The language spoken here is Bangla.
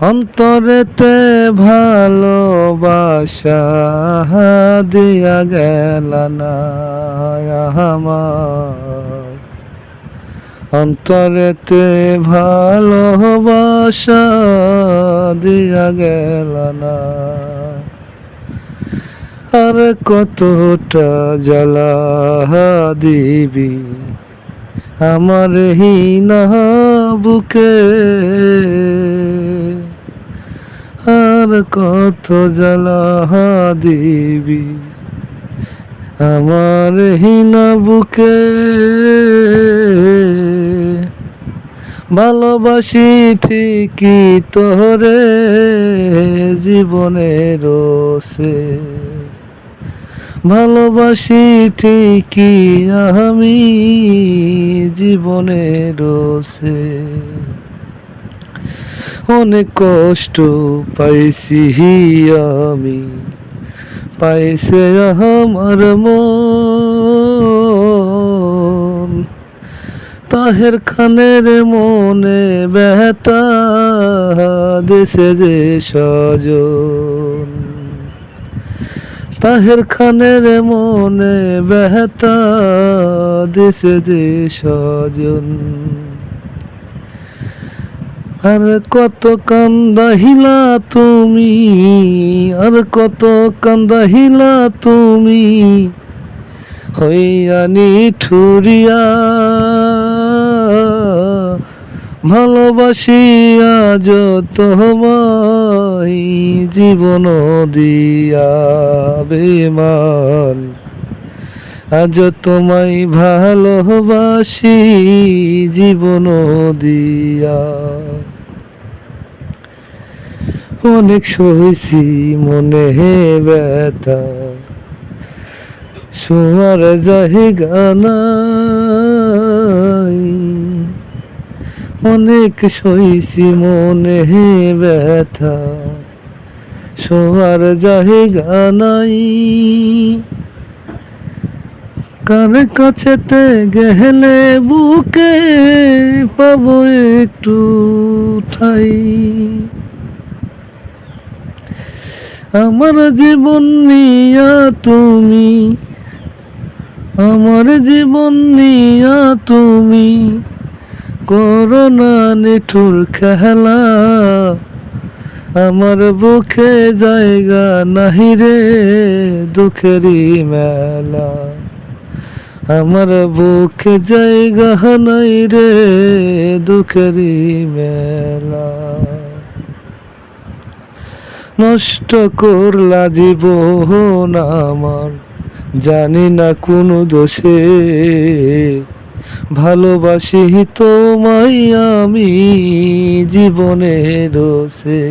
অন্তরেতে ভালোবাসা দিয়া গেল না আমায়, অন্তরেতে ভালোবাসা দিয়া গেল না। আর কতটা জ্বালা দিবি আমার হিনা বুকে, আর কত জ্বালা দিবি আমার হিনা বুকে। ভালোবাসি ঠিকই তোরে জীবনের সে, ভালোবাসি ঠিকই আমি জীবনের সে। অনেক কষ্ট পাইছি আমি, পাইছে আমার মন, তাহের খানের মনে ব্যথা দেশে যে স্বজন, তাহের খানের মনে ব্যথা দেশে যে স্বজন। আর কত কান্দাহিলা তুমি, আর কত কান্দাহিলা তুমি হইয়া নিঠুরিয়া, ভালোবাসিয়া যত তোমায় জীবন দিয়া বেমান, আজ তোমায় ভালোবাসি জীবন দিয়া। অনেক সইছি মনে ব্যথা, শোয়ার জায়গা নাই, অনেক সইছি মনে ব্যথা, শোয়ার জায়গা নাই। কার কাছেতে গেলে বুকে পাবো একটু ঠাই, আমার জীবন নিয়া তুমি, আমার জীবন নিয়া তুমি করো না নিঠুর খেলা, আমার বুকে জায়গা নাহি রে দুঃখেরই মেলা, আমার বুকে জায়গা নাই রে দুঃখেরই মেলা। নষ্ট করলা জীবন আমার জানি না কোন দোষে, ভালোবাসি তোমায় আমি জীবনের সে।